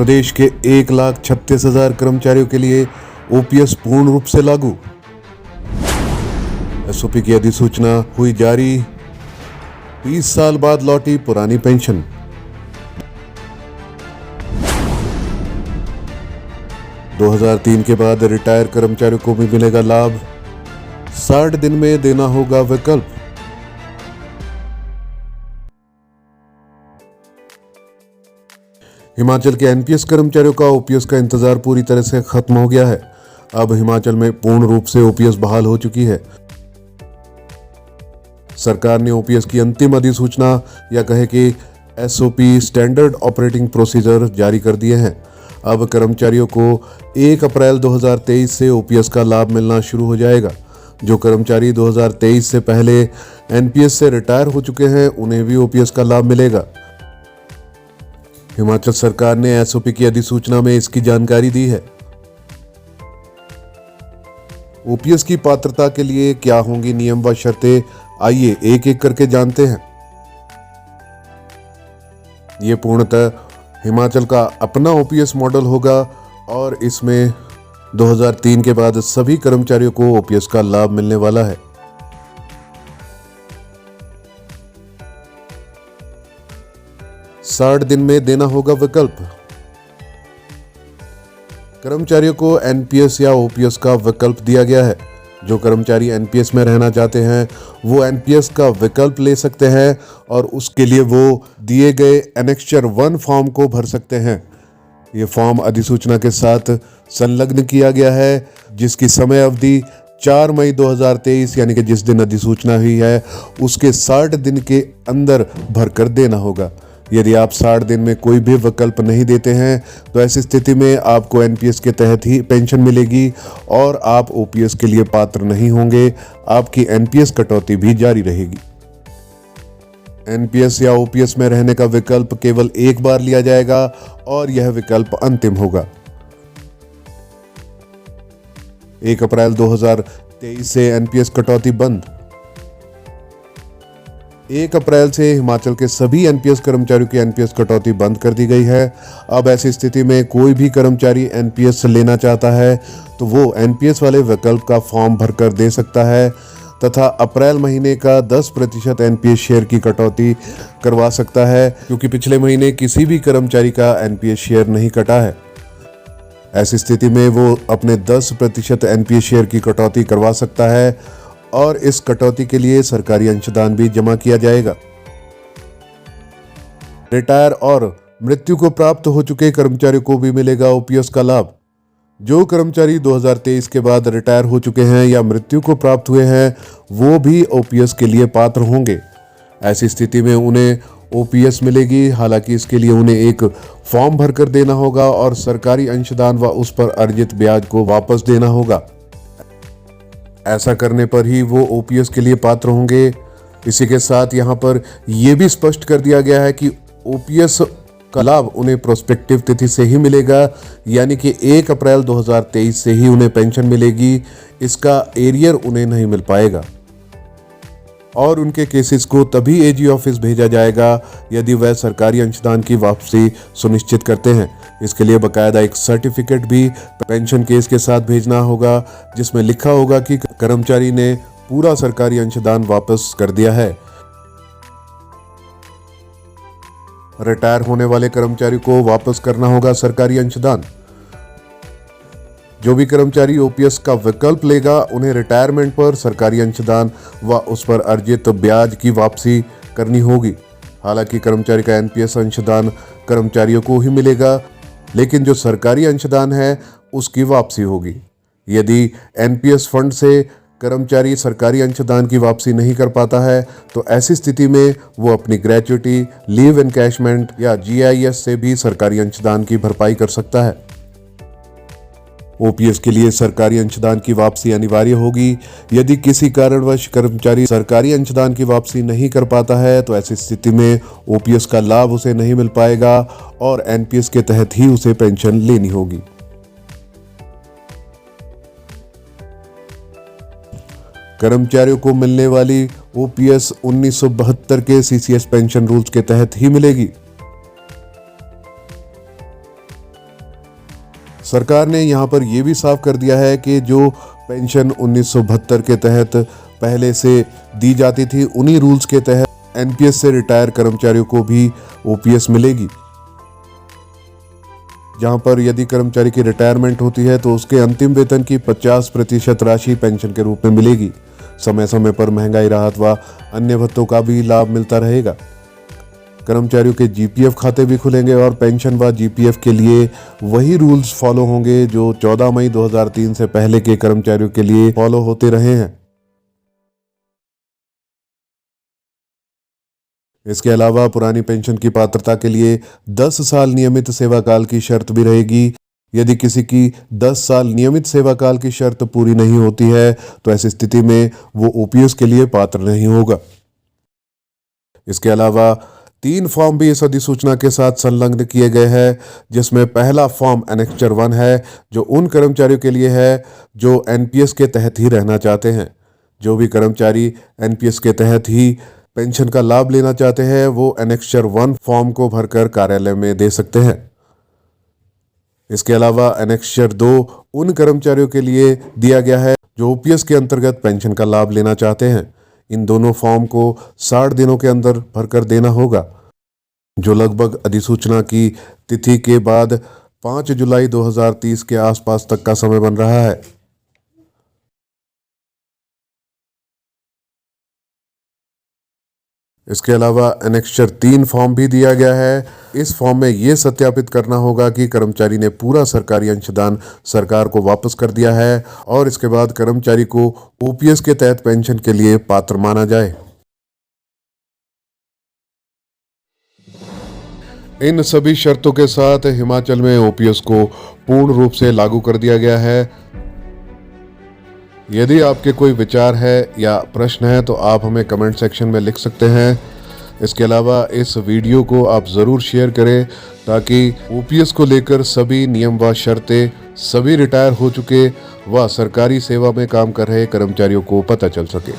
प्रदेश के 1,36,000 कर्मचारियों के लिए ओपीएस पूर्ण रूप से लागू। एसओपी की अधिसूचना हुई जारी। 20 साल बाद लौटी पुरानी पेंशन। - 2003 के बाद रिटायर कर्मचारियों को भी मिलेगा लाभ। 60 दिन में देना होगा विकल्प। हिमाचल के एनपीएस कर्मचारियों का ओपीएस का इंतजार पूरी तरह से खत्म हो गया है। अब हिमाचल में पूर्ण रूप से ओपीएस बहाल हो चुकी है। सरकार ने ओपीएस की अंतिम अधिसूचना या कहे कि एसओपी स्टैंडर्ड ऑपरेटिंग प्रोसीजर जारी कर दिए हैं। अब कर्मचारियों को 1 अप्रैल 2023 से ओपीएस का लाभ मिलना शुरू हो जाएगा। जो कर्मचारी 2023 से पहले एनपीएस से रिटायर हो चुके हैं उन्हें भी ओपीएस का लाभ मिलेगा। हिमाचल सरकार ने एसओपी की अधिसूचना में इसकी जानकारी दी है। ओपीएस की पात्रता के लिए क्या होंगी नियम व शर्तें, आइए एक एक करके जानते हैं। ये पूर्णतः हिमाचल का अपना ओपीएस मॉडल होगा और इसमें 2003 के बाद सभी कर्मचारियों को ओपीएस का लाभ मिलने वाला है। साठ दिन में देना होगा विकल्प। कर्मचारियों को एनपीएस या ओपीएस का विकल्प दिया गया है। जो कर्मचारी एनपीएस में रहना चाहते हैं वो एनपीएस का विकल्प ले सकते हैं और उसके लिए वो दिए गए एनेक्चर 1 फॉर्म को भर सकते हैं। ये फॉर्म अधिसूचना के साथ संलग्न किया गया है, जिसकी समय अवधि 4 मई 2023 यानी कि जिस दिन अधिसूचना हुई है उसके 60 दिन के अंदर भरकर देना होगा। यदि आप 60 दिन में कोई भी विकल्प नहीं देते हैं तो ऐसी स्थिति में आपको एनपीएस के तहत ही पेंशन मिलेगी और आप ओपीएस के लिए पात्र नहीं होंगे। आपकी एनपीएस कटौती भी जारी रहेगी। एनपीएस या ओपीएस में रहने का विकल्प केवल एक बार लिया जाएगा और यह विकल्प अंतिम होगा। 1 अप्रैल 2023 से एनपीएस कटौती बंद। 1 अप्रैल से हिमाचल के सभी एनपीएस कर्मचारियों की एनपीएस कटौती बंद कर दी गई है। अब ऐसी स्थिति में कोई भी कर्मचारी एनपीएस लेना चाहता है तो वो एनपीएस वाले विकल्प का फॉर्म भरकर दे सकता है तथा अप्रैल महीने का 10% एनपीएस शेयर की कटौती करवा सकता है, क्योंकि पिछले महीने किसी भी कर्मचारी का एनपीएस शेयर नहीं कटा है। ऐसी स्थिति में वो अपने 10% एनपीएस शेयर की कटौती करवा सकता है और इस कटौती के लिए सरकारी अंशदान भी जमा किया जाएगा। रिटायर और मृत्यु को प्राप्त हो चुके कर्मचारियों को भी मिलेगा ओपीएस का लाभ। जो कर्मचारी 2023 के बाद रिटायर हो चुके हैं या मृत्यु को प्राप्त हुए हैं वो भी ओपीएस के लिए पात्र होंगे। ऐसी स्थिति में उन्हें ओपीएस मिलेगी। हालांकि इसके लिए उन्हें एक फॉर्म भरकर देना होगा और सरकारी अंशदान व उस पर अर्जित ब्याज को वापस देना होगा। ऐसा करने पर ही वो ओपीएस के लिए पात्र होंगे। इसी के साथ यहाँ पर यह भी स्पष्ट कर दिया गया है कि ओपीएस का लाभ उन्हें प्रोस्पेक्टिव तिथि से ही मिलेगा, यानी कि 1 अप्रैल 2023 से ही उन्हें पेंशन मिलेगी। इसका एरियर उन्हें नहीं मिल पाएगा और उनके केसेस को तभी एजी ऑफिस भेजा जाएगा यदि वह सरकारी अंशदान की वापसी सुनिश्चित करते हैं। इसके लिए बकायदा एक सर्टिफिकेट भी पेंशन केस के साथ भेजना होगा, जिसमें लिखा होगा कि कर्मचारी ने पूरा सरकारी अंशदान वापस कर दिया है। रिटायर होने वाले कर्मचारी को वापस करना होगा सरकारी अंशदान। जो भी कर्मचारी ओपीएस का विकल्प लेगा उन्हें रिटायरमेंट पर सरकारी अंशदान व उस पर अर्जित ब्याज की वापसी करनी होगी। हालांकि कर्मचारी का एनपीएस अंशदान कर्मचारियों को ही मिलेगा, लेकिन जो सरकारी अंशदान है उसकी वापसी होगी। यदि एनपीएस फंड से कर्मचारी सरकारी अंशदान की वापसी नहीं कर पाता है तो ऐसी स्थिति में वो अपनी ग्रेच्युटी, लीव एनकैशमेंट या जीआईएस से भी सरकारी अंशदान की भरपाई कर सकता है। ओपीएस के लिए सरकारी अंशदान की वापसी अनिवार्य होगी। यदि किसी कारणवश कर्मचारी सरकारी अंशदान की वापसी नहीं कर पाता है तो ऐसी स्थिति में ओपीएस का लाभ उसे नहीं मिल पाएगा और एनपीएस के तहत ही उसे पेंशन लेनी होगी। कर्मचारियों को मिलने वाली ओपीएस 1972 के सीसीएस पेंशन रूल्स के तहत ही मिलेगी। सरकार ने यहाँ पर यह भी साफ कर दिया है कि जो पेंशन 1972 के तहत पहले से दी जाती थी, उन्हीं रूल्स के तहत एनपीएस से रिटायर कर्मचारियों को भी ओपीएस मिलेगी। जहां पर यदि कर्मचारी की रिटायरमेंट होती है तो उसके अंतिम वेतन की 50% राशि पेंशन के रूप में मिलेगी। समय समय पर महंगाई राहत व अन्य भत्तों का भी लाभ मिलता रहेगा। कर्मचारियों के जीपीएफ खाते भी खुलेंगे और पेंशन व जीपीएफ के लिए वही रूल्स फॉलो होंगे जो 14 मई 2003 से पहले के कर्मचारियों के लिए फॉलो होते रहे हैं। इसके अलावा पुरानी पेंशन की पात्रता के लिए 10 साल नियमित सेवा काल की शर्त भी रहेगी। यदि किसी की 10 साल नियमित सेवा काल की शर्त पूरी नहीं होती है तो ऐसी स्थिति में वो ओपीएस के लिए पात्र नहीं होगा। इसके अलावा 3 फॉर्म भी इस अधिसूचना के साथ संलग्न किए गए हैं, जिसमें पहला फॉर्म एनेक्चर 1 है, जो उन कर्मचारियों के लिए है जो एनपीएस के तहत ही रहना चाहते हैं। जो भी कर्मचारी एनपीएस के तहत ही पेंशन का लाभ लेना चाहते हैं वो एनेक्चर 1 फॉर्म को भरकर कार्यालय में दे सकते हैं। इसके अलावा एनेक्चर 2 उन कर्मचारियों के लिए दिया गया है जो ओपीएस के अंतर्गत पेंशन का लाभ लेना चाहते हैं। इन दोनों फॉर्म को 60 दिनों के अंदर भरकर देना होगा, जो लगभग अधिसूचना की तिथि के बाद 5 जुलाई 2030 के आसपास तक का समय बन रहा है। इसके अलावा एनेक्चर 3 फॉर्म भी दिया गया है। इस फॉर्म में ये सत्यापित करना होगा कि कर्मचारी ने पूरा सरकारी अंशदान सरकार को वापस कर दिया है और इसके बाद कर्मचारी को ओपीएस के तहत पेंशन के लिए पात्र माना जाए। इन सभी शर्तों के साथ हिमाचल में ओपीएस को पूर्ण रूप से लागू कर दिया गया है। यदि आपके कोई विचार है या प्रश्न है तो आप हमें कमेंट सेक्शन में लिख सकते हैं। इसके अलावा इस वीडियो को आप ज़रूर शेयर करें ताकि ओपीएस को लेकर सभी नियम व शर्तें सभी रिटायर हो चुके व सरकारी सेवा में काम कर रहे कर्मचारियों को पता चल सके।